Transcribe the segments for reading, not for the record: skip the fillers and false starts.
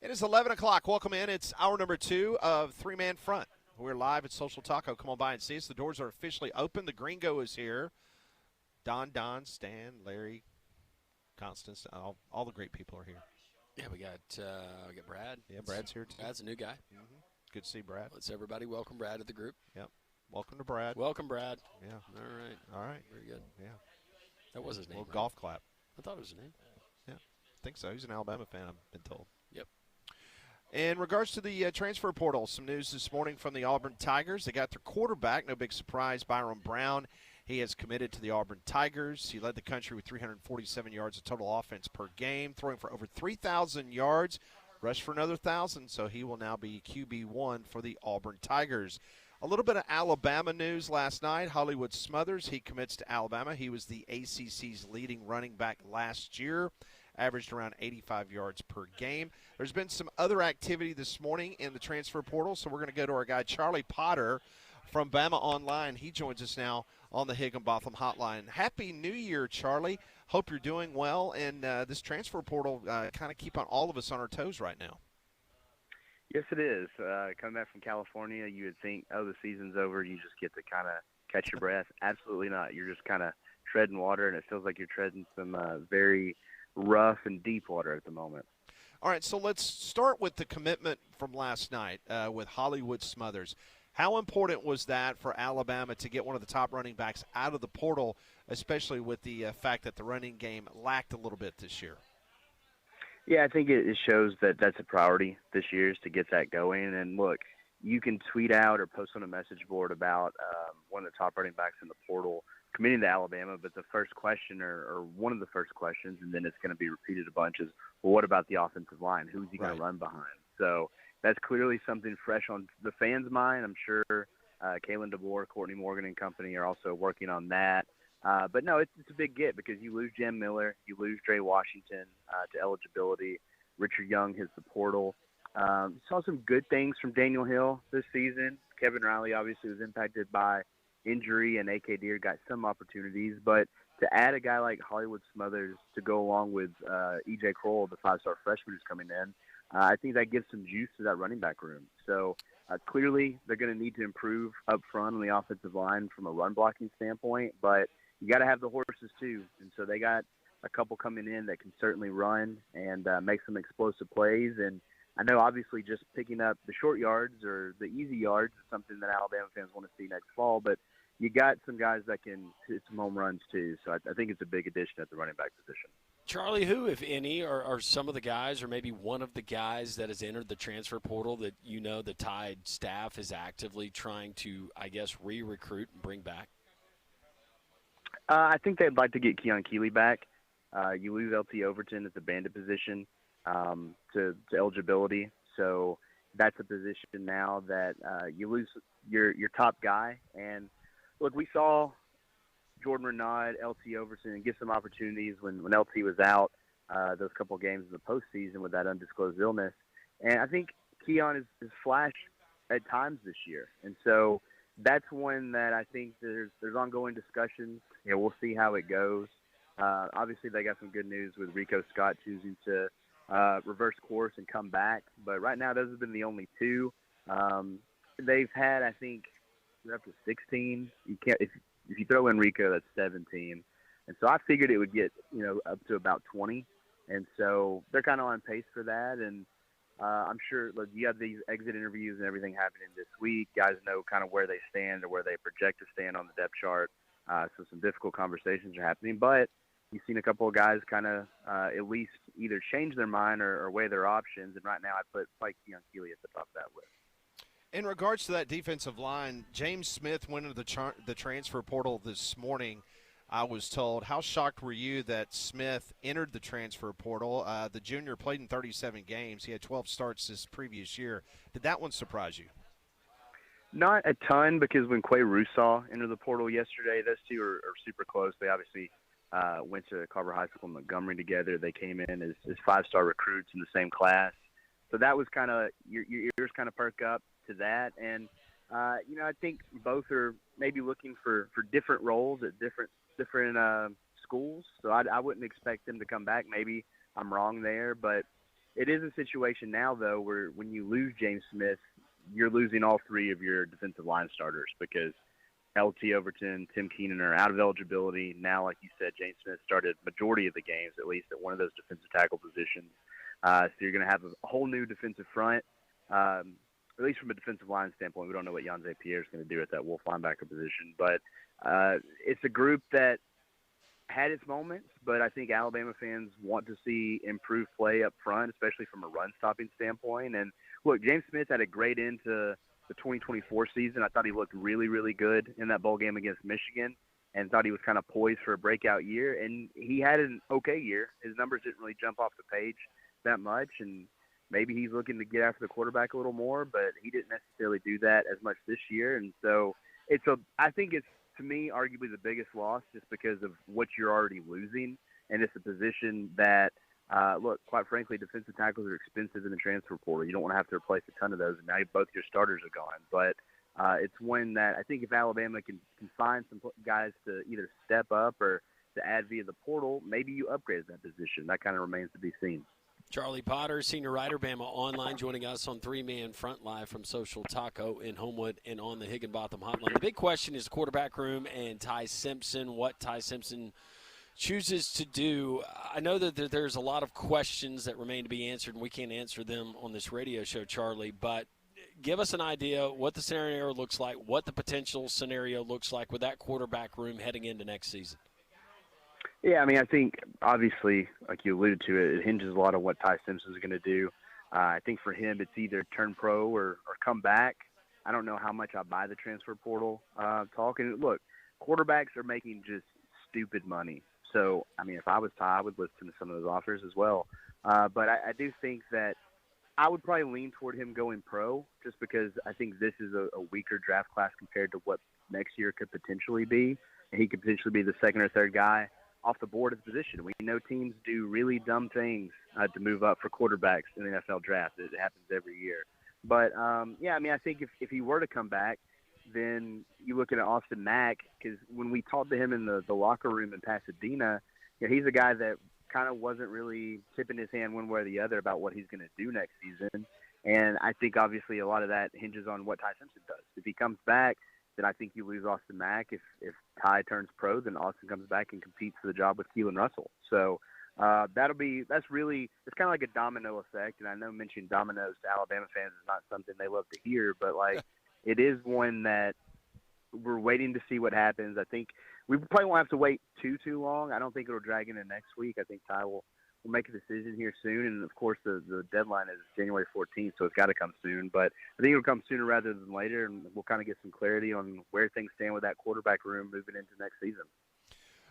It is 11 o'clock. Welcome in. It's hour number 2 of Three Man Front. We're live at Social Taco. Come on by and see us. The doors are officially open. The Gringo is here. Don, Stan, Larry, Constance, all the great people are here. Yeah, we got Brad. Yeah, Brad's here too. Brad's a new guy. Mm-hmm. Good to see Brad. Let's everybody welcome Brad to the group. Yep. Welcome to Brad. Welcome, Brad. Yeah. All right. All right. Very good. Yeah. That was his name. Little right? golf clap. I thought it was his name. Yeah. I think so. He's an Alabama fan, I've been told. Yep. In regards to the transfer portal, some news this morning from the Auburn Tigers. They got their quarterback, no big surprise, Byron Brown. He has committed to the Auburn Tigers. He led the country with 347 yards of total offense per game, throwing for over 3,000 yards, rushed for another 1,000, so he will now be QB1 for the Auburn Tigers. A little bit of Alabama news last night. Hollywood Smothers, he commits to Alabama. He was the ACC's leading running back last year, averaged around 85 yards per game. There's been some other activity this morning in the transfer portal, so we're going to go to our guy Charlie Potter from Bama Online. He joins us now on the Higginbotham Hotline. Happy New Year, Charlie. Hope you're doing well, and this transfer portal kind of keep on all of us on our toes right now. Yes, it is. Coming back from California, you would think, oh, the season's over. You just get to kind of catch your breath. Absolutely not. You're just kind of treading water, and it feels like you're treading some very rough and deep water at the moment. All right, so let's start with the commitment from last night with Hollywood Smothers. How important was that for Alabama to get one of the top running backs out of the portal, especially with the fact that the running game lacked a little bit this year? Yeah, I think it shows that that's a priority this year is to get that going. And, look, you can tweet out or post on a message board about one of the top running backs in the portal committing to Alabama, but the first question or one of the first questions, and then it's going to be repeated a bunch, is, well, what about the offensive line? Who's he going to run behind? So that's clearly something fresh on the fans' mind. I'm sure Kalen DeBoer, Courtney Morgan, and company are also working on that. But, no, it's a big get because you lose Jim Miller, you lose Dre Washington to eligibility. Richard Young hits the portal. Saw some good things from Daniel Hill this season. Kevin Riley obviously was impacted by injury, and A.K. Deere got some opportunities. But to add a guy like Hollywood Smothers to go along with E.J. Kroll, the five-star freshman who's coming in, I think that gives some juice to that running back room. So clearly they're going to need to improve up front on the offensive line from a run-blocking standpoint, but you got to have the horses too. And so they got a couple coming in that can certainly run and make some explosive plays. And I know obviously just picking up the short yards or the easy yards is something that Alabama fans want to see next fall, but you got some guys that can hit some home runs too. So I think it's a big addition at the running back position. Charlie, who, if any, are some of the guys or maybe one of the guys that has entered the transfer portal that you know the Tide staff is actively trying to, I guess, re-recruit and bring back? I think they'd like to get Keon Keeley back. You lose L.T. Overton at the bandit position to eligibility. So that's a position now that you lose your top guy. And, look, we saw Jordan Renaud, L.T. Overton, and get some opportunities when L.T. was out those couple of games in the postseason with that undisclosed illness. And I think Keon is flashed at times this year. And so that's one that I think there's ongoing discussions. You know, we'll see how it goes. Obviously, they got some good news with Rico Scott choosing to reverse course and come back. But right now, those have been the only two. They've had, I think, they're up to 16. You can't if you throw in Rico, that's 17. And so I figured it would get up to about 20. And so they're kind of on pace for that. And I'm sure you have these exit interviews and everything happening this week. Guys know kind of where they stand or where they project to stand on the depth chart. So some difficult conversations are happening. But you've seen a couple of guys kind of at least either change their mind or weigh their options. And right now I put Keon Keeley at the top of that list. In regards to that defensive line, James Smith went into the transfer portal this morning, I was told. How shocked were you that Smith entered the transfer portal? The junior played in 37 games. He had 12 starts this previous year. Did that one surprise you? Not a ton, because when Quay Russaw entered the portal yesterday, those two are super close. They obviously went to Carver High School in Montgomery together. They came in as five-star recruits in the same class. So that was kind of – your ears kind of perk up to that. And, I think both are maybe looking for different roles at different schools. So I wouldn't expect them to come back. Maybe I'm wrong there. But it is a situation now, though, where when you lose James Smith, you're losing all three of your defensive line starters because LT Overton, Tim Keenan are out of eligibility. Now, like you said, James Smith started majority of the games, at least at one of those defensive tackle positions. So you're going to have a whole new defensive front, at least from a defensive line standpoint. We don't know what Jan Pierre is going to do at that Wolf linebacker position. But it's a group that had its moments, but I think Alabama fans want to see improved play up front, especially from a run-stopping standpoint. And, look, James Smith had a great end to the 2024 season. I thought he looked really, really good in that bowl game against Michigan and thought he was kind of poised for a breakout year. And he had an okay year. His numbers didn't really jump off the page that much, and maybe he's looking to get after the quarterback a little more, but he didn't necessarily do that as much this year. And so I think it's, to me, arguably the biggest loss just because of what you're already losing. And it's a position that, look, quite frankly, defensive tackles are expensive in the transfer portal. You don't want to have to replace a ton of those, and now both your starters are gone. But it's one that I think if Alabama can find some guys to either step up or to add via the portal, maybe you upgrade that position. That kind of remains to be seen. Charlie Potter, senior writer, Bama Online, joining us on Three-Man Front live from Social Taco in Homewood and on the Higginbotham Hotline. The big question is the quarterback room and Ty Simpson, what Ty Simpson chooses to do. I know that there's a lot of questions that remain to be answered, and we can't answer them on this radio show, Charlie, but give us an idea what the scenario looks like, what the potential scenario looks like with that quarterback room heading into next season. Yeah, I mean, I think obviously, like you alluded to, it hinges a lot on what Ty Simpson is going to do. I think for him, it's either turn pro or come back. I don't know how much I buy the transfer portal talk. And look, quarterbacks are making just stupid money. So, I mean, if I was Ty, I would listen to some of those offers as well. But I do think that I would probably lean toward him going pro just because I think this is a weaker draft class compared to what next year could potentially be. And he could potentially be the second or third guy off the board at the position. We know teams do really dumb things to move up for quarterbacks in the NFL draft. It happens every year. But, yeah, I mean, I think if he were to come back, then you look at Austin Mack, because when we talked to him in the locker room in Pasadena, you know, he's a guy that kind of wasn't really tipping his hand one way or the other about what he's going to do next season. And I think obviously a lot of that hinges on what Ty Simpson does. If he comes back, then I think you lose Austin Mack. If Ty turns pro, then Austin comes back and competes for the job with Keelan Russell. So it's kind of like a domino effect. And I know mentioning dominoes to Alabama fans is not something they love to hear, but like it is one that we're waiting to see what happens. I think we probably won't have to wait too long. I don't think it'll drag into next week. I think Ty will make a decision here soon. And, of course, the deadline is January 14th, so it's got to come soon. But I think it'll come sooner rather than later, and we'll kind of get some clarity on where things stand with that quarterback room moving into next season.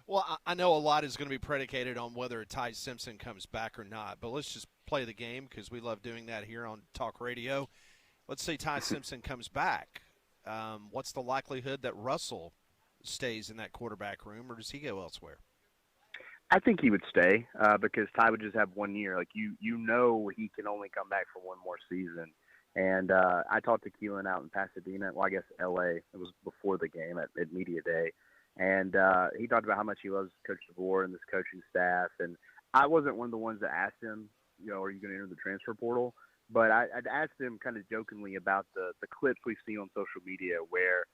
Well, I know a lot is going to be predicated on whether Ty Simpson comes back or not, but let's just play the game because we love doing that here on Talk Radio. Let's say Ty Simpson comes back. What's the likelihood that Russell stays in that quarterback room, or does he go elsewhere? I think he would stay because Ty would just have 1 year. Like, you know he can only come back for one more season. And I talked to Keelan out in Pasadena, well, I guess L.A. It was before the game at Media Day. And he talked about how much he loves Coach DeVore and this coaching staff. And I wasn't one of the ones that asked him, you know, are you going to enter the transfer portal? But I'd asked him kind of jokingly about the clips we've seen on social media where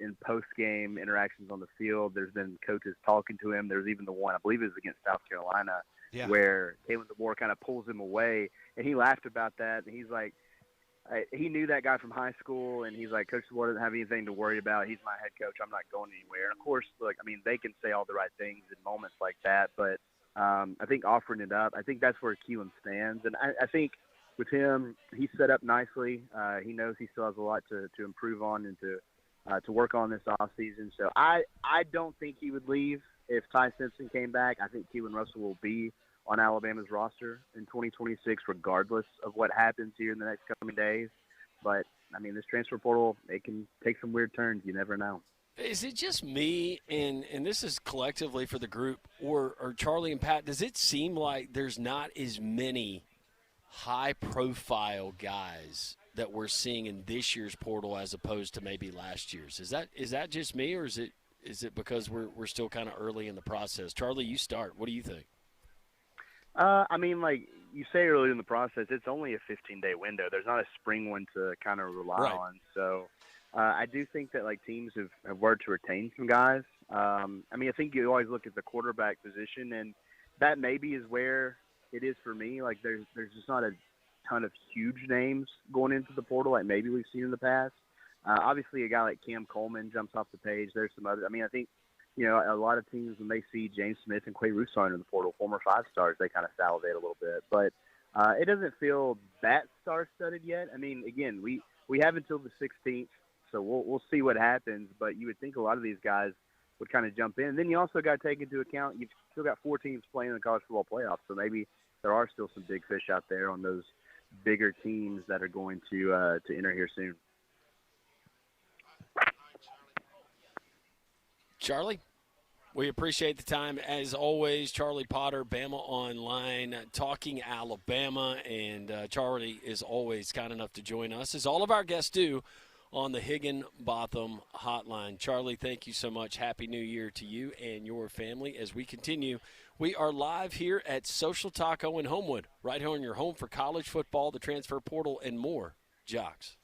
in post-game interactions on the field, there's been coaches talking to him. There's even the one, I believe it was against South Carolina, where Kalen DeVore kind of pulls him away. And he laughed about that. And he's like, he knew that guy from high school, and he's like, Coach DeVore doesn't have anything to worry about. He's my head coach. I'm not going anywhere. And, of course, look, I mean, they can say all the right things in moments like that. But I think offering it up, I think that's where Keelan stands. And I think – with him, he's set up nicely. He knows he still has a lot to improve on and to work on this offseason. So I don't think he would leave if Ty Simpson came back. I think Keelan Russell will be on Alabama's roster in 2026 regardless of what happens here in the next coming days. But, I mean, this transfer portal, it can take some weird turns. You never know. Is it just me, and this is collectively for the group, or Charlie and Pat, does it seem like there's not as many high-profile guys that we're seeing in this year's portal as opposed to maybe last year's? Is that just me, or is it because we're still kind of early in the process? Charlie, you start. What do you think? I mean, like, you say early in the process, it's only a 15-day window. There's not a spring one to kind of rely Right. on. So I do think that like teams have worked to retain some guys. I mean, I think you always look at the quarterback position, and that maybe is where it is for me. Like there's just not a ton of huge names going into the portal like maybe we've seen in the past. Obviously, a guy like Cam Coleman jumps off the page. There's some other. I mean, I think a lot of teams when they see James Smith and Quay Rousseau in the portal, former 5-stars, they kind of salivate a little bit. But it doesn't feel that star-studded yet. I mean, again, we have until the 16th, so we'll see what happens. But you would think a lot of these guys would kind of jump in. And then you also got to take into account you've still got 4 teams playing in the college football playoffs, so maybe there are still some big fish out there on those bigger teams that are going to enter here soon. Charlie, we appreciate the time. As always, Charlie Potter, Bama Online, talking Alabama. And Charlie is always kind enough to join us, as all of our guests do, on the Higginbotham Hotline. Charlie, thank you so much. Happy New Year to you and your family. As we continue, we are live here at Social Taco in Homewood, right here on your home for college football, the transfer portal, and more. Jocks.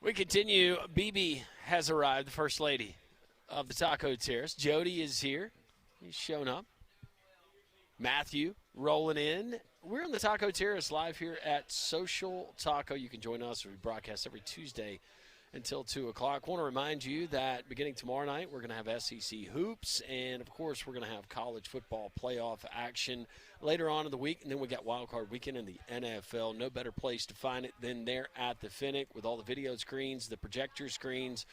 We continue. BB has arrived, the First Lady of the Taco Terrace. Jody is here. He's shown up. Matthew rolling in. We're on the Taco Terrace live here at Social Taco. You can join us. We broadcast every Tuesday until 2 o'clock. I want to remind you that beginning tomorrow night, we're going to have SEC hoops, and, of course, we're going to have college football playoff action later on in the week, and then we got Wild Card Weekend in the NFL. No better place to find it than there at the Finnick with all the video screens, the projector screens,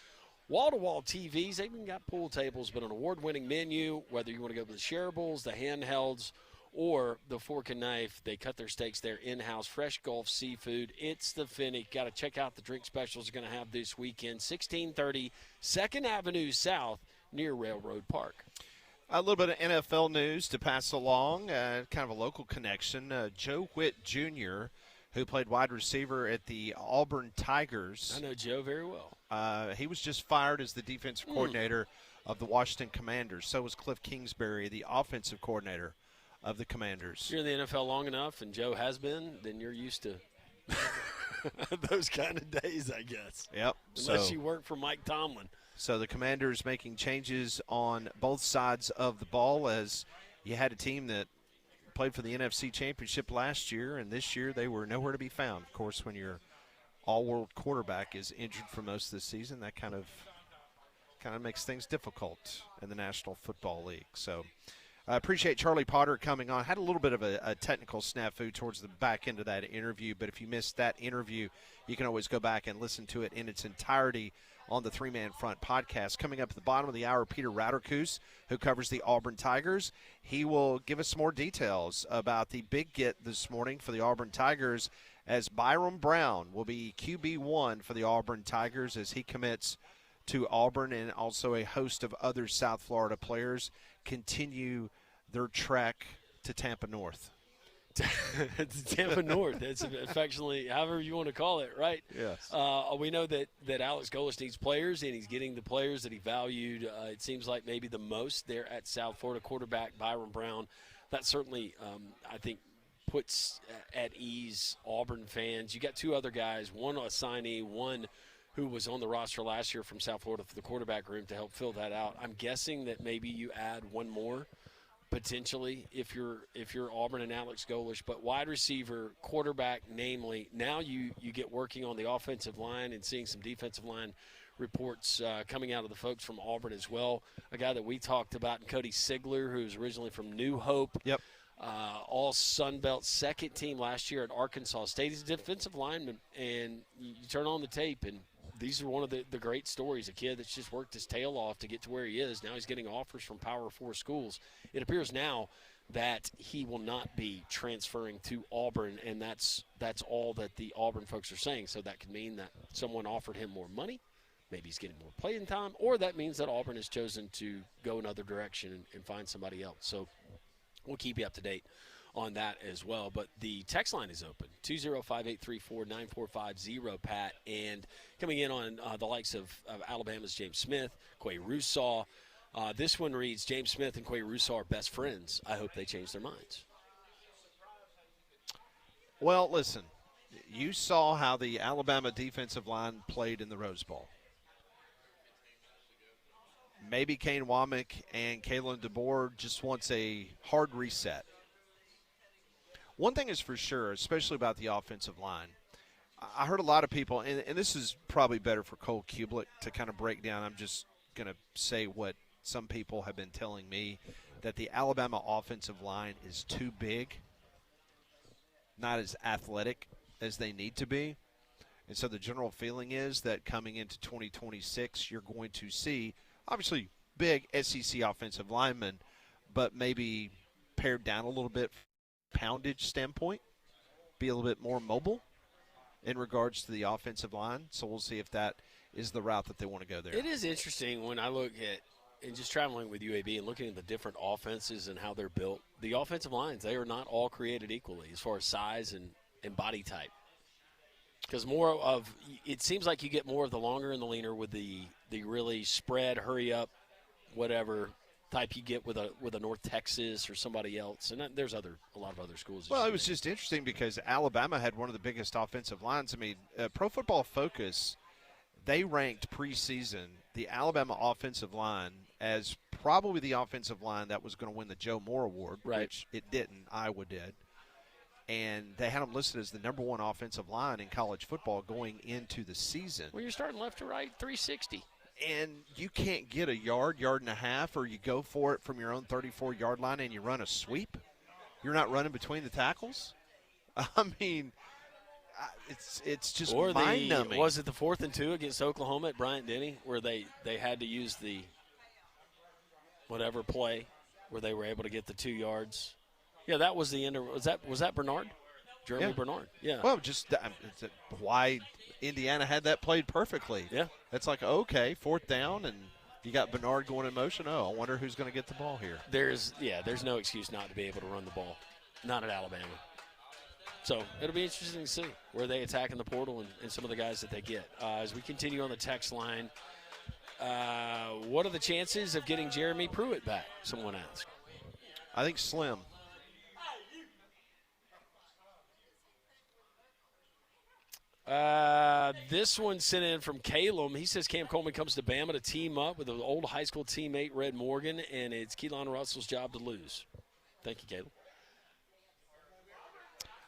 wall-to-wall TVs. They even got pool tables, but an award-winning menu, whether you want to go with the shareables, the handhelds, or the fork and knife. They cut their steaks there in-house. Fresh Gulf seafood. It's the Finnick. Got to check out the drink specials they're going to have this weekend. 1630 2nd Avenue South near Railroad Park. A little bit of NFL news to pass along, kind of a local connection. Joe Whitt Jr., who played wide receiver at the Auburn Tigers. I know Joe very well. He was just fired as the defensive coordinator of the Washington Commanders. So was Cliff Kingsbury, the offensive coordinator of the Commanders. If you're in the NFL long enough, and Joe has been, then you're used to those kind of days, I guess. Yep. Unless you work for Mike Tomlin. So the Commanders making changes on both sides of the ball, as you had a team that played for the NFC Championship last year, and this year they were nowhere to be found. Of course, when your all-world quarterback is injured for most of the season, that kind of makes things difficult in the National Football League. So I appreciate Charlie Potter coming on. Had a little bit of a technical snafu towards the back end of that interview, but if you missed that interview, you can always go back and listen to it in its entirety on the Three Man Front podcast. Coming up at the bottom of the hour, Peter Rauterkus, who covers the Auburn Tigers. He will give us some more details about the big get this morning for the Auburn Tigers, as Byron Brown will be QB1 for the Auburn Tigers as he commits to Auburn, and also a host of other South Florida players continue their trek to Tampa North. Tampa North. It's affectionately, however you want to call it, right? Yes. We know that Alex Golis needs players, and he's getting the players that he valued, it seems like maybe the most there at South Florida. Quarterback Byron Brown. That certainly, I think, puts at ease Auburn fans. You got two other guys, one a signee, one who was on the roster last year from South Florida for the quarterback room to help fill that out. I'm guessing that maybe you add one more potentially if you're Auburn and Alex Golis, but wide receiver, quarterback, namely, now you get working on the offensive line and seeing some defensive line reports coming out of the folks from Auburn as well. A guy that we talked about, Cody Sigler, who's originally from New Hope. Yep. All Sun Belt, second team last year at Arkansas State. He's a defensive lineman, and you turn on the tape, and these are one of the great stories. A kid that's just worked his tail off to get to where he is. Now he's getting offers from Power 4 schools. It appears now that he will not be transferring to Auburn, and that's all that the Auburn folks are saying. So that could mean that someone offered him more money. Maybe he's getting more playing time, or that means that Auburn has chosen to go another direction and find somebody else. So we'll keep you up to date on that as well. But the text line is open, 205-834-9450, Pat. And coming in on the likes of Alabama's James Smith, Quay Russaw. This one reads, James Smith and Quay Russaw are best friends. I hope they change their minds. Well, listen, you saw how the Alabama defensive line played in the Rose Bowl. Maybe Kane Womack and Kalen DeBoer just wants a hard reset. One thing is for sure, especially about the offensive line, I heard a lot of people, and this is probably better for Cole Kublik to kind of break down. I'm just going to say what some people have been telling me, that the Alabama offensive line is too big, not as athletic as they need to be. And so the general feeling is that coming into 2026, you're going to see, obviously, big SEC offensive linemen, but maybe pared down a little bit poundage standpoint, be a little bit more mobile in regards to the offensive line. So we'll see if that is the route that they want to go there. It is interesting when I look at, and just traveling with UAB and looking at the different offenses and how they're built, the offensive lines, they are not all created equally as far as size and body type. Because more of, it seems like you get more of the longer and the leaner with the really spread, hurry up, whatever type you get with a North Texas or somebody else, and there's a lot of other schools. Well, it was just interesting because Alabama had one of the biggest offensive lines. I mean, Pro Football Focus, they ranked preseason the Alabama offensive line as probably the offensive line that was going to win the Joe Moore Award, Right. which it didn't. Iowa did. And they had them listed as the number one offensive line in college football going into the season. Well, you're starting left to right, 360. And you can't get a yard and a half, or you go for it from your own 34-yard line and you run a sweep. You're not running between the tackles. I mean, it's just mind-numbing. Was it the 4th and 2 against Oklahoma at Bryant-Denny where they had to use the whatever play where they were able to get the 2 yards? Yeah, that was the end of – was that Bernard? Jeremy Bernard? Yeah. Well, just why Indiana had that played perfectly. Yeah. It's like, okay, 4th down, and you got Bernard going in motion. Oh, I wonder who's going to get the ball here. There's no excuse not to be able to run the ball. Not at Alabama. So it'll be interesting to see where they attack in the portal and some of the guys that they get. As we continue on the text line, what are the chances of getting Jeremy Pruitt back, someone asked? I think slim. This one sent in from Calum. He says Cam Coleman comes to Bama to team up with an old high school teammate, Red Morgan, and it's Keelan Russell's job to lose. Thank you, Caleb.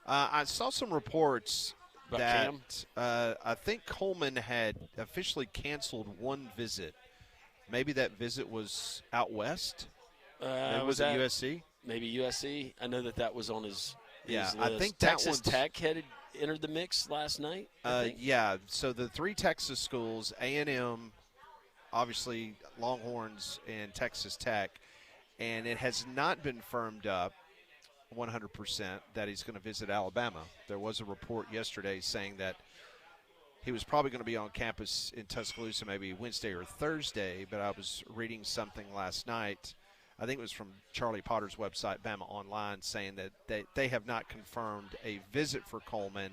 I saw some reports About that I think Coleman had officially canceled one visit. Maybe that visit was out west. Was it USC? Maybe USC. I know that was on his Yeah, list. I think Texas Tech had entered the mix last night. Yeah, so the 3 Texas schools, A&M, obviously Longhorns, and Texas Tech, and it has not been firmed up 100% that he's going to visit Alabama. There was a report yesterday saying that he was probably going to be on campus in Tuscaloosa maybe Wednesday or Thursday, but I was reading something last night, I think it was from Charlie Potter's website, Bama Online, saying that they have not confirmed a visit for Coleman,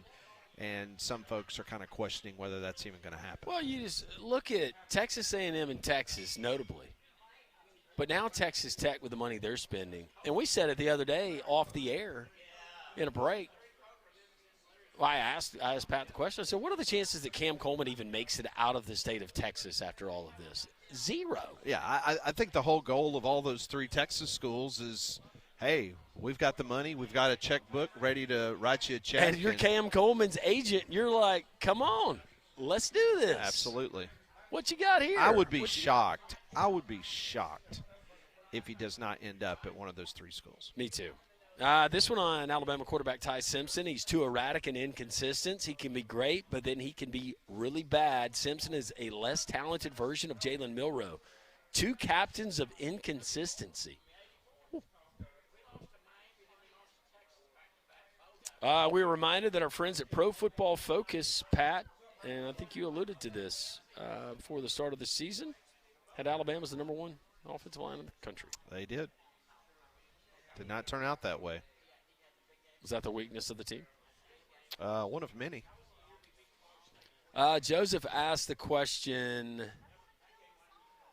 and some folks are kind of questioning whether that's even going to happen. Well, you just look at Texas A&M and Texas, notably. But now Texas Tech with the money they're spending. And we said it the other day off the air in a break. Well, I asked Pat the question. I said, what are the chances that Cam Coleman even makes it out of the state of Texas after all of this? 0. Yeah, I think the whole goal of all those 3 Texas schools is, hey, we've got the money, we've got a checkbook ready to write you a check. And you're Cam Coleman's agent. You're like, come on, let's do this. Absolutely. What you got here? I would be shocked. I would be shocked if he does not end up at one of those 3 schools. Me too. This one on Alabama quarterback Ty Simpson. He's too erratic and inconsistent. He can be great, but then he can be really bad. Simpson is a less talented version of Jalen Milroe. 2 captains of inconsistency. We were reminded that our friends at Pro Football Focus, Pat, and I think you alluded to this before the start of the season, had Alabama as the number 1 offensive line in the country. They did. Did not turn out that way. Was that the weakness of the team? One of many. Joseph asked the question,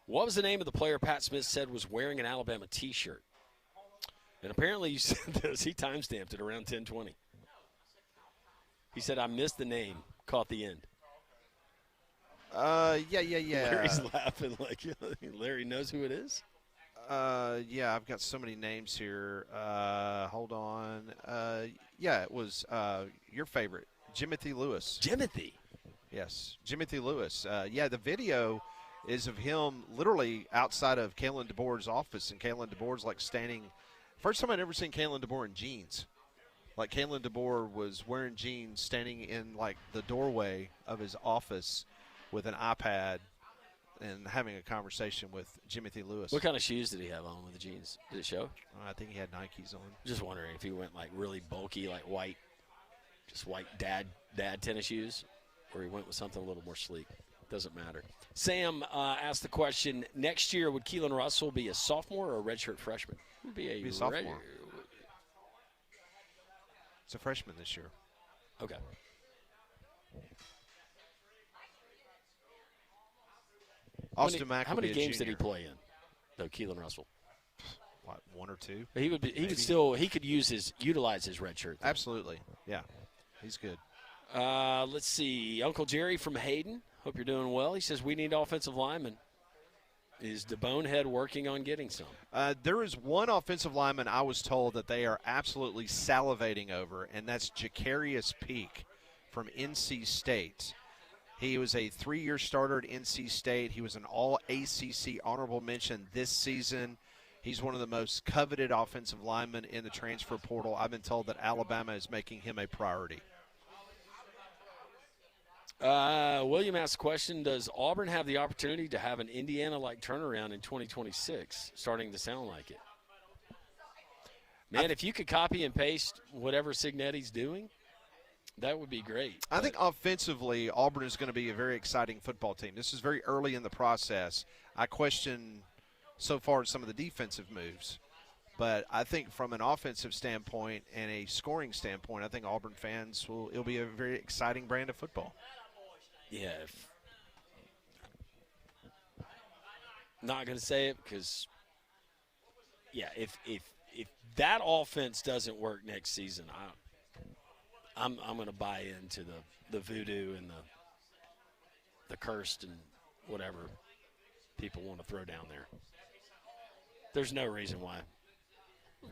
what was the name of the player Pat Smith said was wearing an Alabama T-shirt? And apparently you said this. He timestamped it around 10:20. He said, I missed the name, caught the end. Yeah. Larry's laughing like Larry knows who it is. Yeah, I've got so many names here. Hold on. Yeah, it was your favorite, Jimothy Lewis. Jimothy. Yes, Jimothy Lewis. Yeah, the video is of him literally outside of Kalen DeBoer's office, and Kalen DeBoer's like standing. First time I'd ever seen Kalen DeBoer in jeans. Like Kalen DeBoer was wearing jeans, standing in like the doorway of his office with an iPad and having a conversation with Jimothy Lewis. What kind of shoes did he have on with the jeans? Did it show? I think he had Nikes on. Just wondering if he went like really bulky, like white, just white dad tennis shoes, or he went with something a little more sleek. Doesn't matter. Sam asked the question, next year would Keelan Russell be a sophomore or a redshirt freshman? Would be a sophomore. It's a freshman this year. Okay. Austin Mack. How many will be a games did he junior. play in? No, Keelan Russell. What, 1 or 2? He would be. He could still. He could utilize his red shirt. Absolutely. Yeah, he's good. Let's see. Uncle Jerry from Hayden. Hope you're doing well. He says we need offensive linemen. Is the Bonehead working on getting some? There is one offensive lineman I was told that they are absolutely salivating over, and that's Jacarius Peak from NC State. He was a 3-year starter at NC State. He was an all-ACC honorable mention this season. He's one of the most coveted offensive linemen in the transfer portal. I've been told that Alabama is making him a priority. William asked the question, does Auburn have the opportunity to have an Indiana-like turnaround in 2026? Starting to sound like it. Man, if you could copy and paste whatever Signetti's doing, that would be great. I think offensively, Auburn is going to be a very exciting football team. This is very early in the process. I question so far some of the defensive moves. But I think from an offensive standpoint and a scoring standpoint, I think Auburn fans it'll be a very exciting brand of football. Yeah. Not going to say it because, if that offense doesn't work next season, I'm going to buy into the voodoo and the cursed and whatever people want to throw down there. There's no reason why.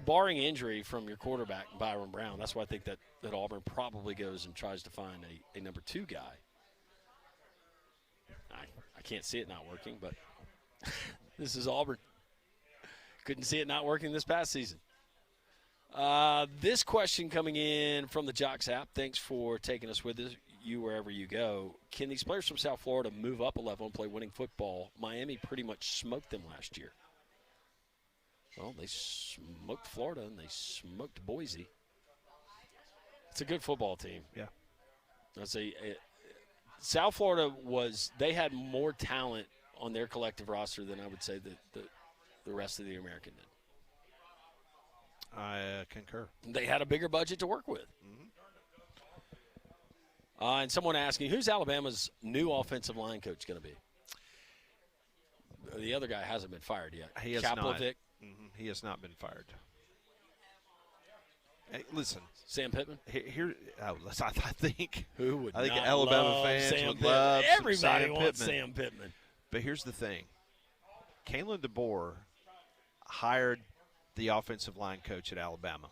Barring injury from your quarterback, Byron Brown, that's why I think that Auburn probably goes and tries to find a number 2 guy. I can't see it not working, but this is Auburn. Couldn't see it not working this past season. This question coming in from the Jocks app. Thanks for taking us with you wherever you go. Can these players from South Florida move up a level and play winning football? Miami pretty much smoked them last year. Well, they smoked Florida and they smoked Boise. It's a good football team. Yeah. South Florida they had more talent on their collective roster than I would say that the rest of the American did. I concur. They had a bigger budget to work with. Mm-hmm. And someone asking, who's Alabama's new offensive line coach going to be? The other guy hasn't been fired yet. He has not. Mm-hmm. He has not been fired. Hey, listen, Sam Pittman. I think who would I think not Alabama love fans Sam would Pittman? love Everybody Sam wants Pittman. Sam Pittman. But here's the thing: Kalen DeBoer hired the offensive line coach at Alabama.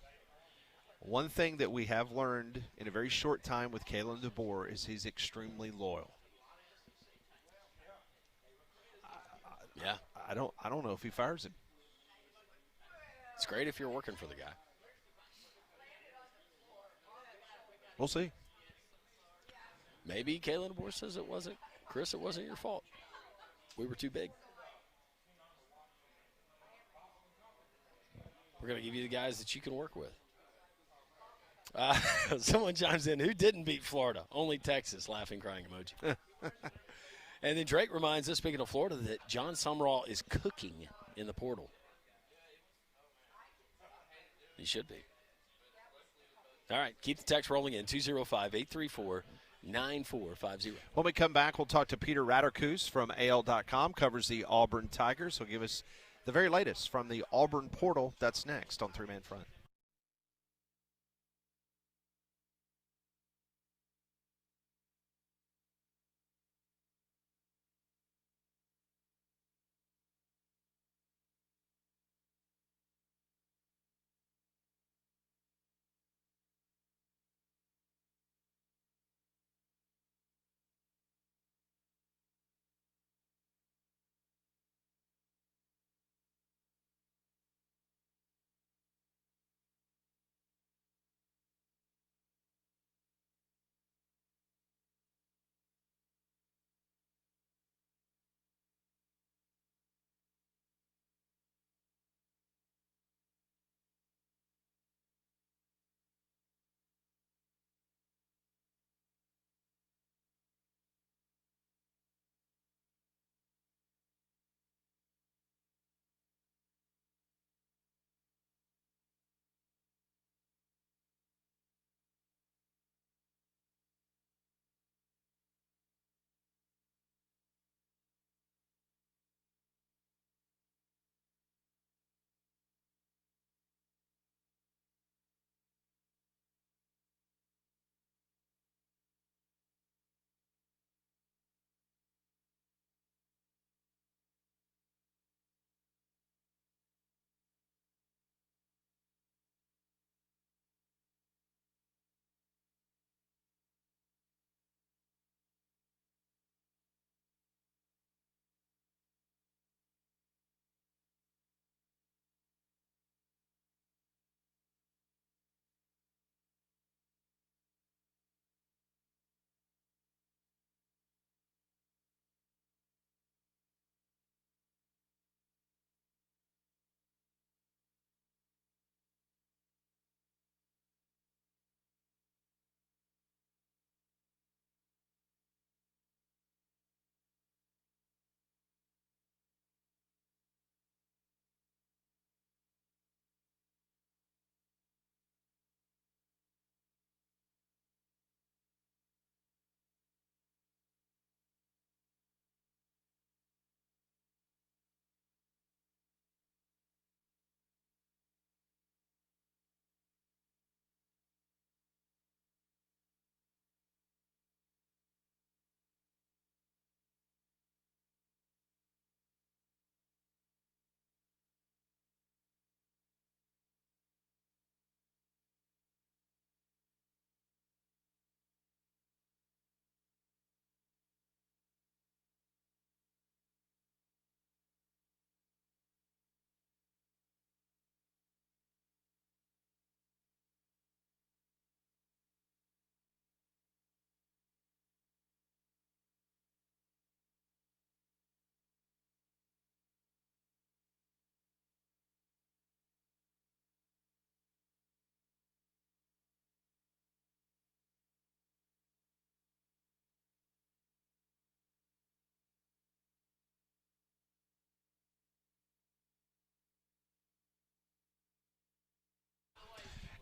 One thing that we have learned in a very short time with Kalen DeBoer is he's extremely loyal. Yeah, I don't know if he fires him. it's great if you're working for the guy. We'll see. Maybe Kalen DeBoer says it wasn't your fault. We were too big. We're going to give you the guys that you can work with. Someone chimes in, who didn't beat Florida? Only Texas, laughing, crying emoji. And then Drake reminds us, speaking of Florida, that John Summerall is cooking in the portal. He should be. All right, keep the text rolling in, 205-834-9450. When we come back, we'll talk to Peter Rauterkus from AL.com, covers the Auburn Tigers. He'll give us the very latest from the Auburn portal. That's next on 3-Man Front.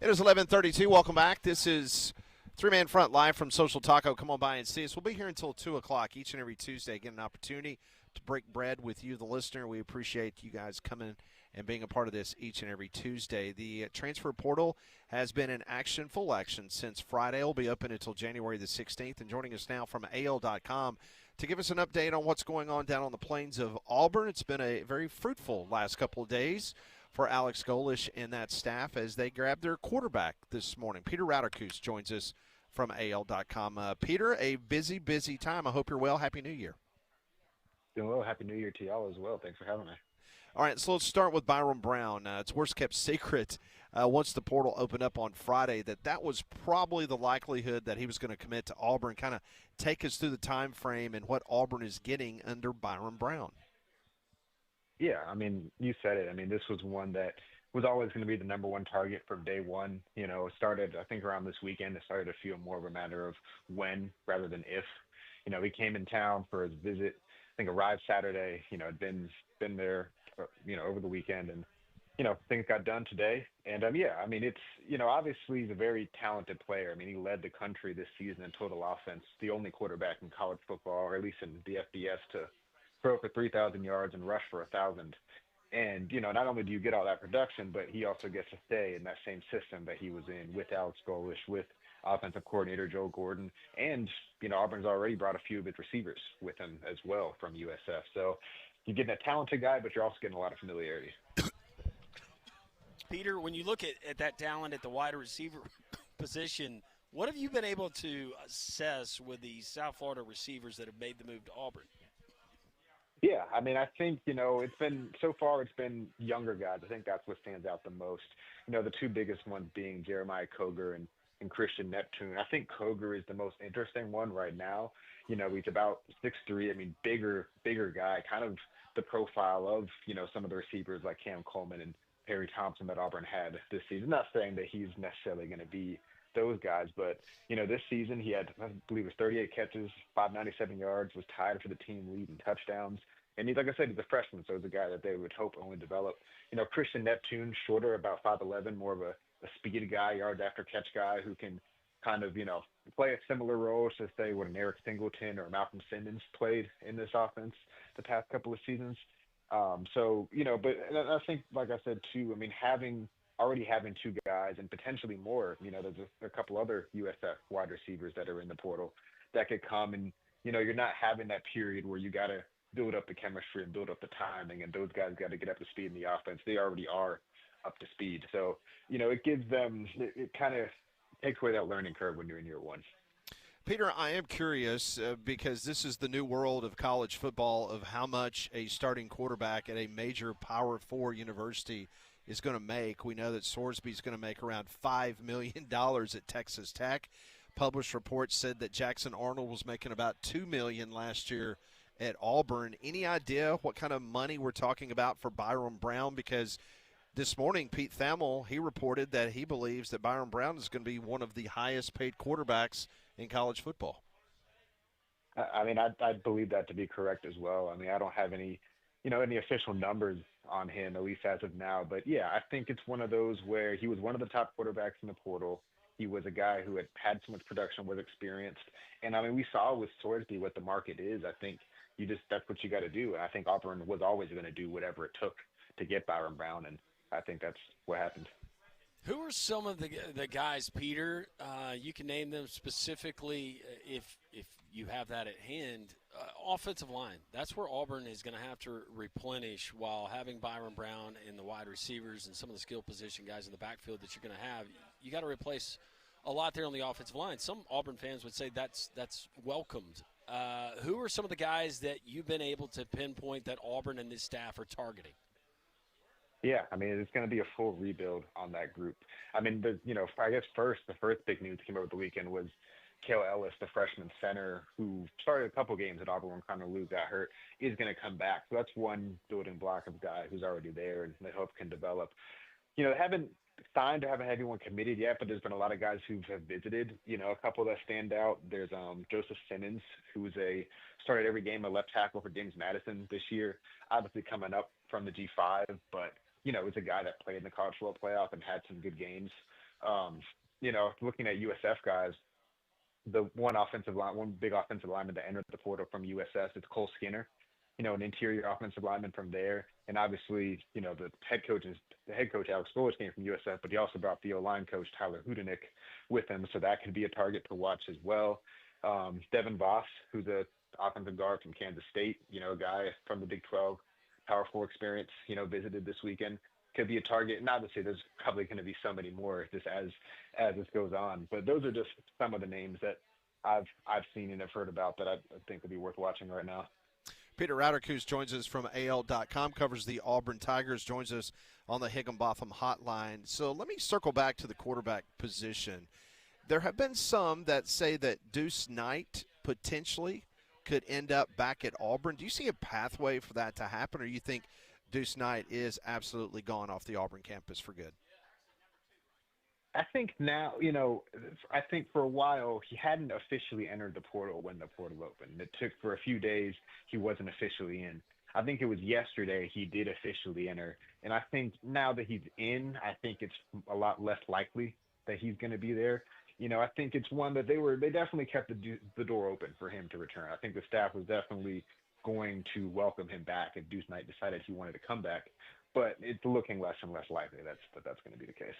It is 11:32. Welcome back. This is Three-Man Front live from Social Taco. Come on by and see us. We'll be here until 2 o'clock each and every Tuesday. Get an opportunity to break bread with you, the listener. We appreciate you guys coming and being a part of this each and every Tuesday. The transfer portal has been in action, full action, since Friday. It will be open until January the 16th. And joining us now from AL.com to give us an update on what's going on down on the plains of Auburn. It's been a very fruitful last couple of days for Alex Golish and that staff as they grab their quarterback this morning. Peter Rauterkus joins us from AL.com. Peter, a busy, busy time. I hope you're well. Happy New Year. Doing well. Happy New Year to y'all as well. Thanks for having me. All right, so let's start with Byron Brown. It's worst kept secret once the portal opened up on Friday that was probably the likelihood that he was going to commit to Auburn. Kind of take us through the time frame and what Auburn is getting under Byron Brown. Yeah, I mean, you said it. I mean, this was one that was always going to be the number one target from day one. You know, it started, I think, around this weekend. It started to feel more of a matter of when rather than if. You know, he came in town for his visit. I think arrived Saturday. You know, had been there, over the weekend, and things got done today. And yeah, I mean, it's obviously he's a very talented player. I mean, he led the country this season in total offense, the only quarterback in college football, or at least in the FBS, to throw for 3,000 yards and rush for 1,000. And, not only do you get all that production, but he also gets to stay in that same system that he was in with Alex Golish, with offensive coordinator Joe Gordon. And, Auburn's already brought a few of its receivers with him as well from USF. So you're getting a talented guy, but you're also getting a lot of familiarity. Peter, when you look at that talent at the wide receiver position, what have you been able to assess with the South Florida receivers that have made the move to Auburn? Yeah, I mean, I think, it's been younger guys. I think that's what stands out the most. The two biggest ones being Jeremiah Coger and Christian Neptune. I think Coger is the most interesting one right now. He's about 6'3". I mean, bigger guy, kind of the profile of, some of the receivers like Cam Coleman and Perry Thompson that Auburn had this season. Not saying that he's necessarily going to be those guys, but this season he had, I believe it was 38 catches, 597 yards, was tied for the team lead in touchdowns. And like I said, he's a freshman, so he's a guy that they would hope only develop. Christian Neptune, shorter, about 5'11", more of a speed guy, yards after catch guy who can kind of, play a similar role to say what an Eric Singleton or Malcolm Simmons played in this offense the past couple of seasons. But I think, like I said, too, I mean, already having two guys and potentially more, there's a couple other USF wide receivers that are in the portal that could come, and, you're not having that period where you got to build up the chemistry and build up the timing, and those guys got to get up to speed in the offense. They already are up to speed. So, it gives them, it kind of takes away that learning curve when you're in year one. Peter, I am curious because this is the new world of college football of how much a starting quarterback at a major Power 4 university is going to make. We know that Sorsby is going to make around $5 million at Texas Tech. Published reports said that Jackson Arnold was making about $2 million last year at Auburn. Any idea what kind of money we're talking about for Byron Brown? Because this morning, Pete Thamel, he reported that he believes that Byron Brown is going to be one of the highest paid quarterbacks in college football. I mean, I believe that to be correct as well. I mean, I don't have any official numbers on him, at least as of now. But, yeah, I think it's one of those where he was one of the top quarterbacks in the portal. He was a guy who had so much production, was experienced. And, I mean, we saw with Sorsby what the market is. I think that's what you got to do. And I think Auburn was always going to do whatever it took to get Byron Brown, and I think that's what happened. Who are some of the guys, Peter? You can name them specifically if you have that at hand. Offensive line. That's where Auburn is going to have to replenish while having Byron Brown and the wide receivers and some of the skill position guys in the backfield that you're going to have. You got to replace a lot there on the offensive line. Some Auburn fans would say that's welcomed. Who are some of the guys that you've been able to pinpoint that Auburn and this staff are targeting? Yeah, I mean, it's going to be a full rebuild on that group. I mean, I guess the first big news came over the weekend was Cale Ellis, the freshman center who started a couple games at Auburn when Connor Lew got hurt, is going to come back. So that's one building block of a guy who's already there and they hope can develop. They haven't signed or haven't had anyone committed yet, but there's been a lot of guys who have visited. A couple that stand out. There's Joseph Simmons, who's started every game at left tackle for James Madison this year, obviously coming up from the G5, but it's a guy that played in the college football playoff and had some good games Looking at USF guys, the one big offensive lineman that entered the portal from USF is Cole Skinner, an interior offensive lineman from there. And obviously, the head coach Alex Golich came from USF, but he also brought the O-line coach Tyler Hudenik with him, so that could be a target to watch as well. Devin Voss, who's a offensive guard from Kansas State, a guy from the Big 12, Power 4 experience, visited this weekend. Could be a target. And obviously, there's probably going to be so many more just as this goes on. But those are just some of the names that I've seen and have heard about that I think would be worth watching right now. Peter Rauterkus joins us from AL.com, covers the Auburn Tigers, joins us on the Higginbotham hotline. So let me circle back to the quarterback position. There have been some that say that Deuce Knight potentially could end up back at Auburn. Do you see a pathway for that to happen, or you think Deuce Knight is absolutely gone off the Auburn campus for good? I think now, I think for a while he hadn't officially entered the portal when the portal opened. It took for a few days he wasn't officially in. I think it was yesterday he did officially enter. And I think now that he's in, I think it's a lot less likely that he's going to be there. I think it's one that they definitely kept the door open for him to return. I think the staff was definitely going to welcome him back if Deuce Knight decided he wanted to come back. But it's looking less and less likely that's going to be the case.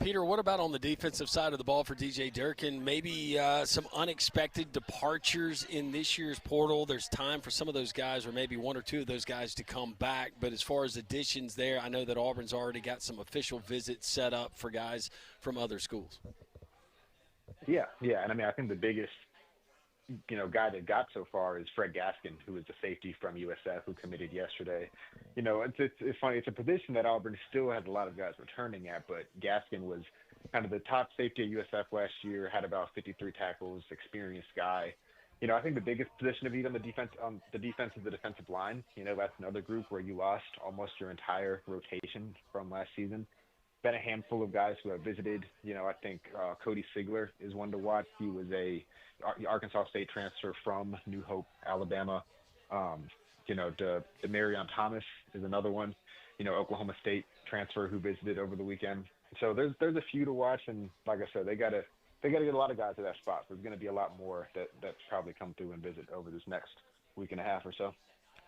Peter, what about on the defensive side of the ball for DJ Durkin? Maybe some unexpected departures in this year's portal. There's time for some of those guys, or maybe one or two of those guys, to come back. But as far as additions there, I know that Auburn's already got some official visits set up for guys from other schools. Yeah. And I think the biggest guy that got so far is Fred Gaskin, who is the safety from USF who committed yesterday. It's funny. It's a position that Auburn still has a lot of guys returning at, but Gaskin was kind of the top safety at USF last year, had about 53 tackles, experienced guy. I think the biggest position of need on the defense is the defensive line. That's another group where you lost almost your entire rotation from last season. Been a handful of guys who have visited. I think Cody Sigler is one to watch. He was a Arkansas State transfer from New Hope, Alabama. Demarion Thomas is another one. Oklahoma State transfer who visited over the weekend. So there's a few to watch, and like I said, they gotta get a lot of guys to that spot. There's going to be a lot more that's probably come through and visit over this next week and a half or so.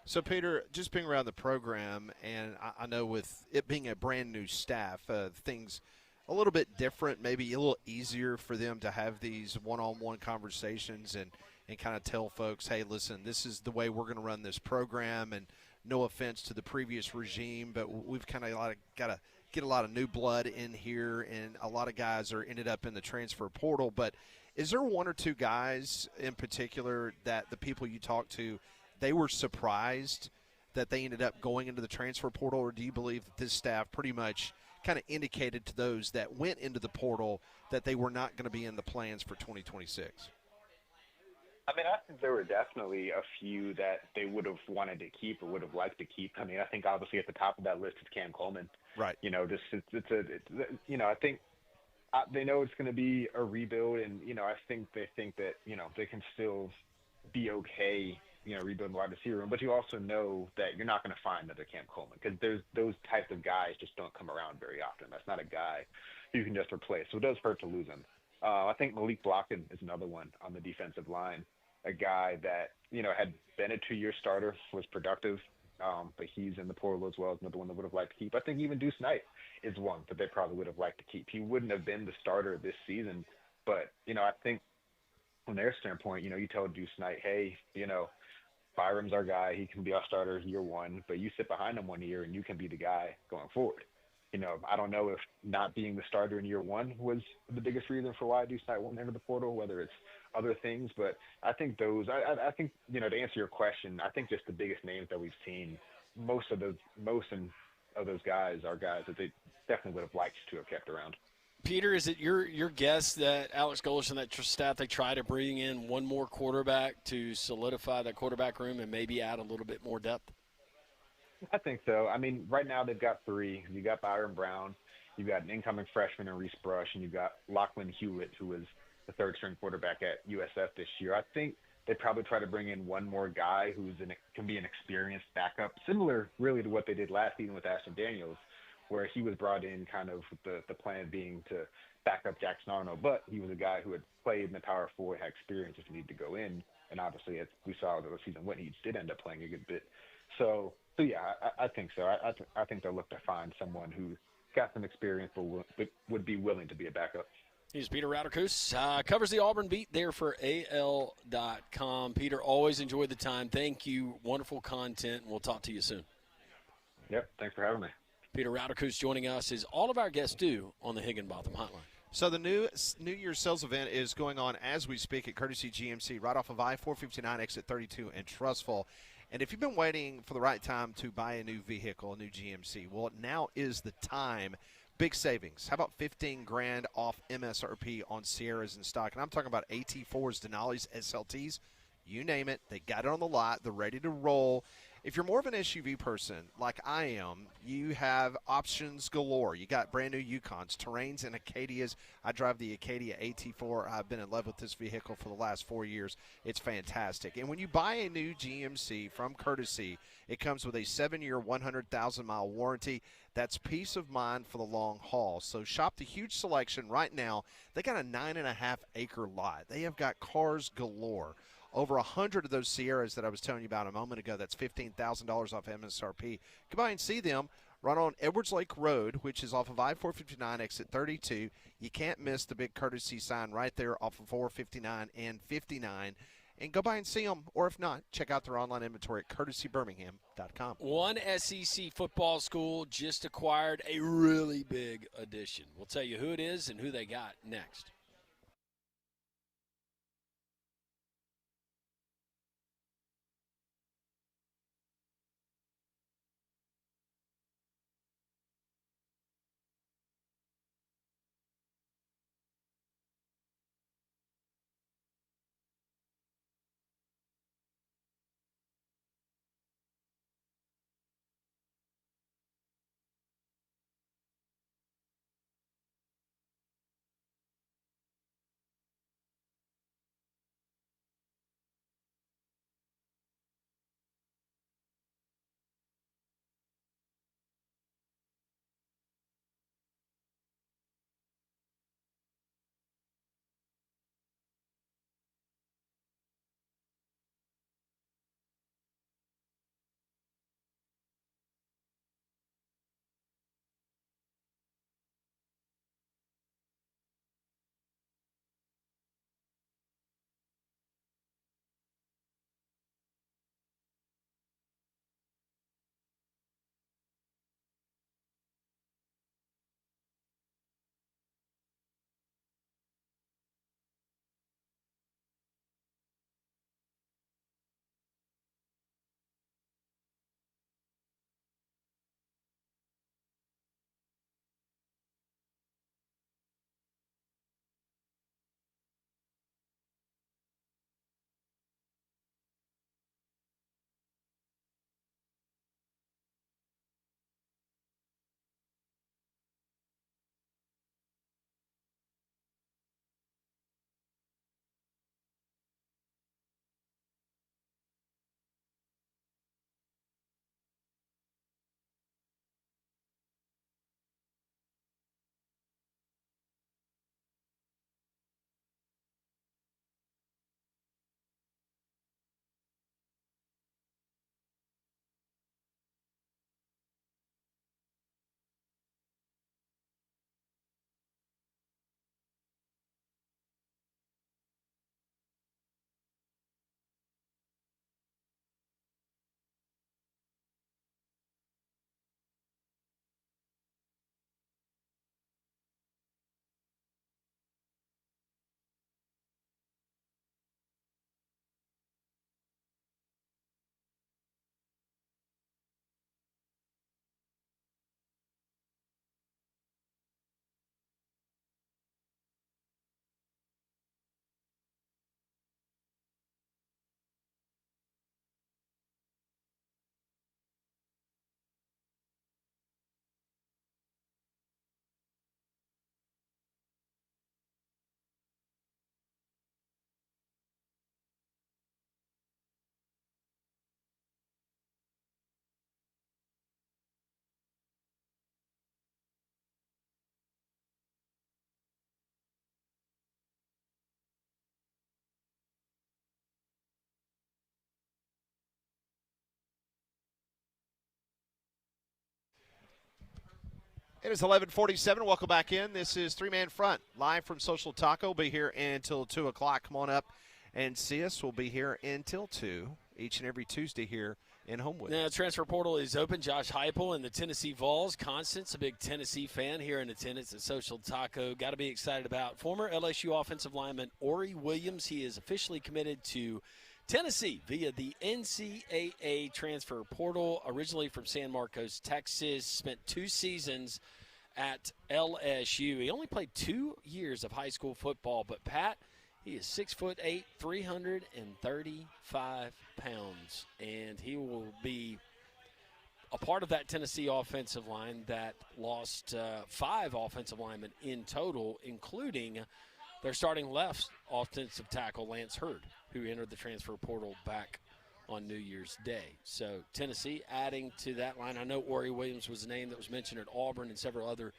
So, Peter, just being around the program, and I know with it being a brand-new staff, things a little bit different, maybe a little easier for them to have these one-on-one conversations and kind of tell folks, hey, listen, this is the way we're going to run this program, and no offense to the previous regime, but we've kind of got to get a lot of new blood in here, and a lot of guys are ended up in the transfer portal. But is there one or two guys in particular that the people you talk to, they were surprised that they ended up going into the transfer portal, or do you believe that this staff pretty much kind of indicated to those that went into the portal that they were not going to be in the plans for 2026? I think there were definitely a few that they would have wanted to keep or would have liked to keep. I think obviously at the top of that list is Cam Coleman. Right. I think they know it's going to be a rebuild, and I think they think that they can still be okay. Rebuilding the wide receiver room, but you also know that you're not going to find another Cam Coleman because those types of guys just don't come around very often. That's not a guy you can just replace. So it does hurt to lose him. I think Malik Blocken is another one on the defensive line, a guy that had been a 2-year starter, was productive, but he's in the portal as well as another one that would have liked to keep. I think even Deuce Knight is one that they probably would have liked to keep. He wouldn't have been the starter this season, but I think from their standpoint, you tell Deuce Knight, hey, Byram's our guy. He can be our starter year one, but you sit behind him 1 year and you can be the guy going forward. I don't know if not being the starter in year one was the biggest reason for why Deuce Knight won't enter the portal, whether it's other things, but I think I think, to answer your question, I think just the biggest names that we've seen, most of those guys are guys that they definitely would have liked to have kept around. Peter, is it your guess that Alex Golich and that staff, they try to bring in one more quarterback to solidify that quarterback room and maybe add a little bit more depth? I think so. Right now they've got 3. You got Byron Brown, you've got an incoming freshman in Reese Brush, and you've got Lachlan Hewitt, who was the third-string quarterback at USF this year. I think they probably try to bring in one more guy can be an experienced backup, similar really to what they did last season with Ashton Daniels, where he was brought in kind of with the plan being to back up Jackson Arnold, but he was a guy who had played in the power forward, had experience if he needed to go in, and obviously as we saw the season when he did end up playing a good bit. So yeah, I think so. I think they'll look to find someone who got some experience but would be willing to be a backup. He's Peter Rauterkus, covers the Auburn beat there for AL.com. Peter, always enjoy the time. Thank you. Wonderful content, and we'll talk to you soon. Yep, thanks for having me. Peter Rauterkus joining us, as all of our guests do on the Higginbotham Hotline. So the New Year's sales event is going on as we speak at Courtesy GMC, right off of I-459, exit 32 in Trussville. And if you've been waiting for the right time to buy a new vehicle, a new GMC, well, now is the time. Big savings. How about $15,000 off MSRP on Sierras in stock? And I'm talking about AT4s, Denali's, SLTs, you name it. They got it on the lot. They're ready to roll. If you're more of an SUV person like I am, you have options galore. You got brand new Yukons, Terrains, and Acadias. I drive the Acadia AT4. I've been in love with this vehicle for the last 4 years. It's fantastic. And when you buy a new GMC from Courtesy, it comes with a 7-year, 100,000-mile warranty. That's peace of mind for the long haul. So shop the huge selection right now. They got a 9.5-acre lot. They have got cars galore. Over 100 of those Sierras that I was telling you about a moment ago, that's $15,000 off MSRP. Come by and see them right on Edwards Lake Road, which is off of I-459, exit 32. You can't miss the big Courtesy sign right there off of 459 and 59. And go by and see them, or if not, check out their online inventory at courtesybirmingham.com. One SEC football school just acquired a really big addition. We'll tell you who it is and who they got next. It is 11:47. Welcome back in. This is Three Man Front, live from Social Taco. We'll be here until 2 o'clock. Come on up and see us. We'll be here until 2 each and every Tuesday here in Homewood. Now, transfer portal is open. Josh Heupel and the Tennessee Vols. Constance, a big Tennessee fan here in attendance at Social Taco. Got to be excited about former LSU offensive lineman Ori Williams. He is officially committed to Tennessee via the NCAA transfer portal, originally from San Marcos, Texas. Spent 2 seasons at LSU. He only played 2 years of high school football, but Pat, he is 6'8", 335 pounds, and he will be a part of that Tennessee offensive line that lost 5 offensive linemen in total, including their starting left offensive tackle, Lance Hurd, who entered the transfer portal back on New Year's Day. So Tennessee adding to that line. I know Ori Williams was a name that was mentioned at Auburn and several other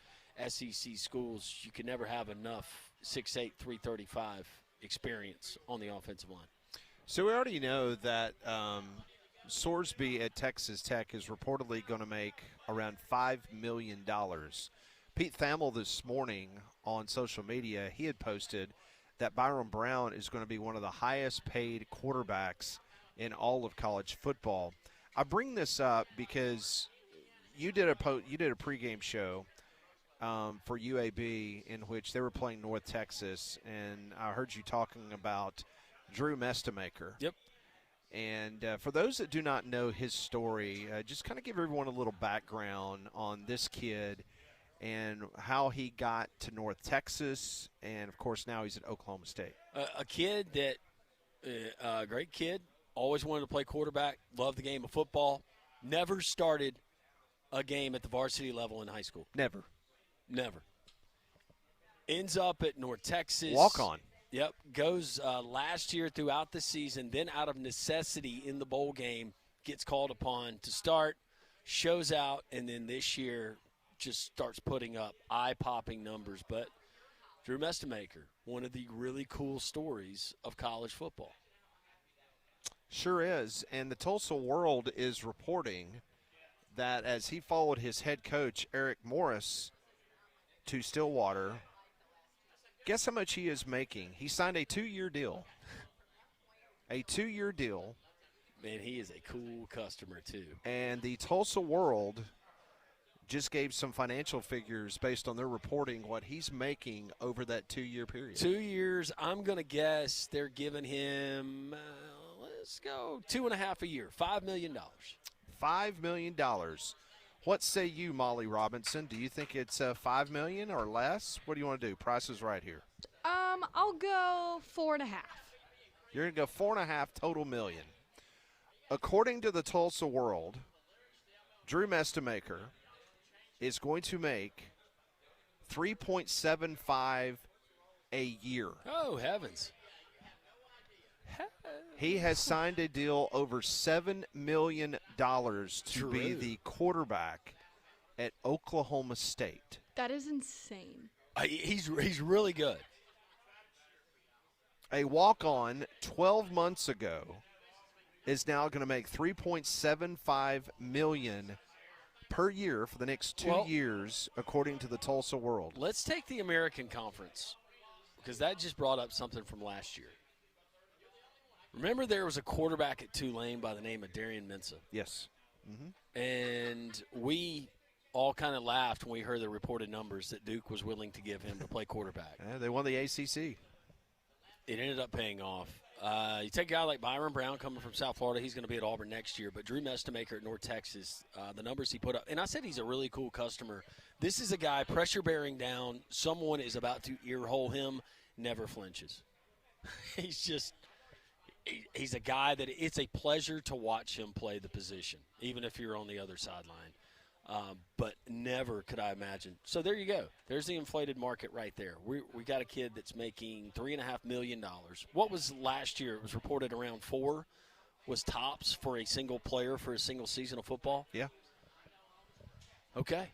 SEC schools. You can never have enough 6'8", 335 experience on the offensive line. So we already know that Sorsby at Texas Tech is reportedly going to make around $5 million. Pete Thamel this morning on social media, he had posted that Byron Brown is going to be one of the highest paid quarterbacks in all of college football. I bring this up because you did a pregame show for UAB in which they were playing North Texas, and I heard you talking about Drew Mestemaker. Yep. And for those that do not know his story, just kind of give everyone a little background on this kid and how he got to North Texas, and, of course, now he's at Oklahoma State. A kid that, a great kid, always wanted to play quarterback, loved the game of football, never started a game at the varsity level in high school. Never. Ends up at North Texas. Walk on. Yep. Goes last year throughout the season, then out of necessity in the bowl game, gets called upon to start, shows out, and then this year just starts putting up eye-popping numbers. But Drew Mestemaker, one of the really cool stories of college football. Sure is. And the Tulsa World is reporting that as he followed his head coach, Eric Morris, to Stillwater, guess how much he is making? He signed a 2-year deal. A 2-year deal. Man, he is a cool customer, too. And the Tulsa World just gave some financial figures based on their reporting what he's making over that 2-year period. 2 years, I'm going to guess they're giving him, let's go, 2.5 a year, $5 million. $5 million. What say you, Molly Robinson? Do you think it's $5 million or less? What do you want to do? Price is right here. I'll go 4.5. You're going to go 4.5 total million. According to the Tulsa World, Drew Mestemaker is going to make $3.75 a year. Oh, heavens. He has signed a deal over $7 million to True. be the quarterback at Oklahoma State. That is insane. He's really good. A walk-on 12 months ago is now going to make $3.75 million per year for the next 2 years, according to the Tulsa World. Let's take the American Conference, because that just brought up something from last year. Remember there was a quarterback at Tulane by the name of Darian Mensah? Yes. Mm-hmm. And we all kind of laughed when we heard the reported numbers that Duke was willing to give him to play quarterback. Yeah, they won the ACC. It ended up paying off. You take a guy like Byron Brown coming from South Florida. He's going to be at Auburn next year. But Drew Mestemaker at North Texas, the numbers he put up. And I said he's a really cool customer. This is a guy, pressure bearing down. Someone is about to earhole him, never flinches. He's a guy that it's a pleasure to watch him play the position, even if you're on the other sideline. But never could I imagine. So there you go. There's the inflated market right there. We got a kid that's making $3.5 million. What was last year? It was reported around 4 was tops for a single player for a single season of football. Yeah. Okay.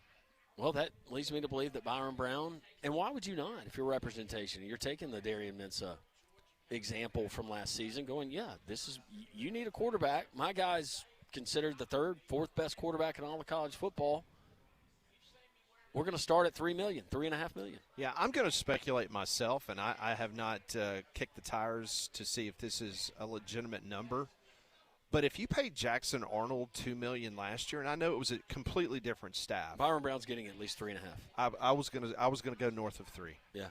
Well, that leads me to believe that Byron Brown, and why would you not if you're representation? You're taking the Darian Mensah example from last season going, you need a quarterback. My guy's considered the 3rd, 4th best quarterback in all of college football. We're going to start at $3 million, $3.5 million. Yeah, I'm going to speculate myself, and I have not kicked the tires to see if this is a legitimate number. But if you paid Jackson Arnold $2 million last year, and I know it was a completely different staff, Byron Brown's getting at least 3.5. I was gonna go north of 3. Yeah.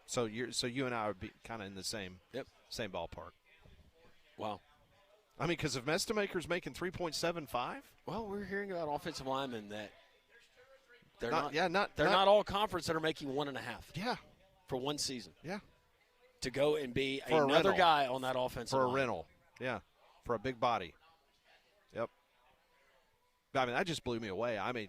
So you and I would be kind of in the same ballpark. Wow. I mean, because if Mestemaker's making 3.75, well, we're hearing about offensive linemen that they're not all conference that are making 1.5. Yeah. For one season. Yeah. To go and be For another guy on that offensive for line. a rental. Yeah. For a big body. Yep. I mean, that just blew me away. I mean,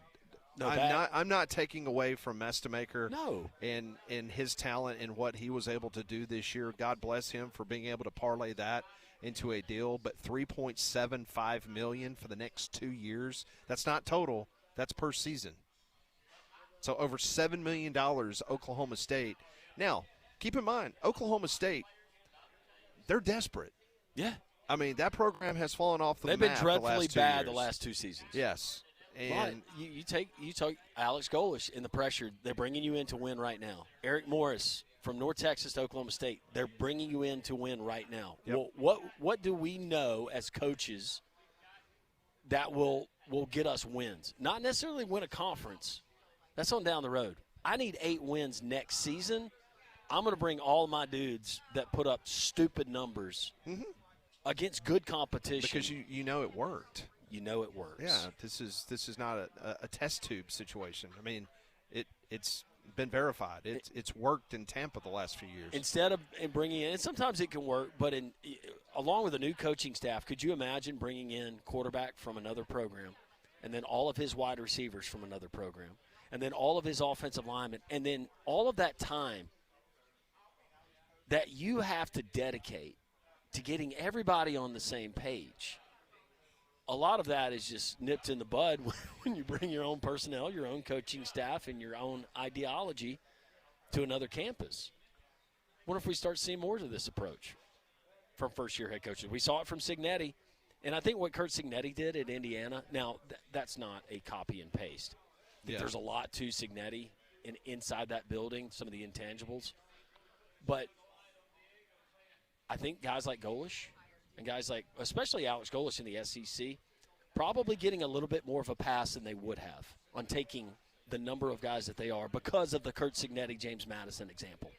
I'm not taking away from Mestemaker. No. And his talent and what he was able to do this year. God bless him for being able to parlay that into a deal. But $3.75 million for the next 2 years. That's not total. That's per season. So over $7 million, Oklahoma State. Now, keep in mind, Oklahoma State, they're desperate. Yeah. I mean, that program has fallen off the map. They've been dreadfully bad the the last 2 seasons. Yes. And but you take Alex Golish in the pressure. They're bringing you in to win right now. Eric Morris from North Texas to Oklahoma State. They're bringing you in to win right now. Yep. Well, what do we know as coaches that will get us wins? Not necessarily win a conference. That's on down the road. I need 8 wins next season. I'm going to bring all my dudes that put up stupid numbers against good competition. Because you know it worked. You know it works. Yeah, this is not a test tube situation. I mean, it's been verified. It's worked in Tampa the last few years. Instead of bringing in, and sometimes it can work, but along with a new coaching staff, could you imagine bringing in quarterback from another program, and then all of his wide receivers from another program, and then all of his offensive linemen, and then all of that time that you have to dedicate to getting everybody on the same page? A lot of that is just nipped in the bud when you bring your own personnel, your own coaching staff, and your own ideology to another campus. What if we start seeing more of this approach from first-year head coaches? We saw it from Cignetti, and I think what Kurt Cignetti did at Indiana, now that's not a copy and paste. Yeah. There's a lot to Cignetti inside that building, some of the intangibles. But I think guys like Golish and guys like, especially Alex Golish in the SEC, probably getting a little bit more of a pass than they would have on taking the number of guys that they are because of the Kurt Cignetti, James Madison example.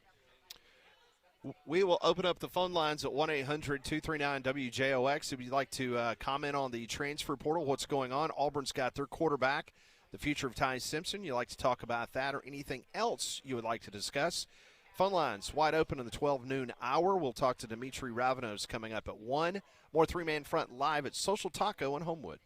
We will open up the phone lines at 1-800-239-WJOX. If you'd like to comment on the transfer portal, what's going on. Auburn's got their quarterback, the future of Ty Simpson. You'd like to talk about that or anything else you would like to discuss. Phone lines wide open in the 12 noon hour. We'll talk to Dimitri Ravanos coming up at 1. More three-man front live at Social Taco in Homewood.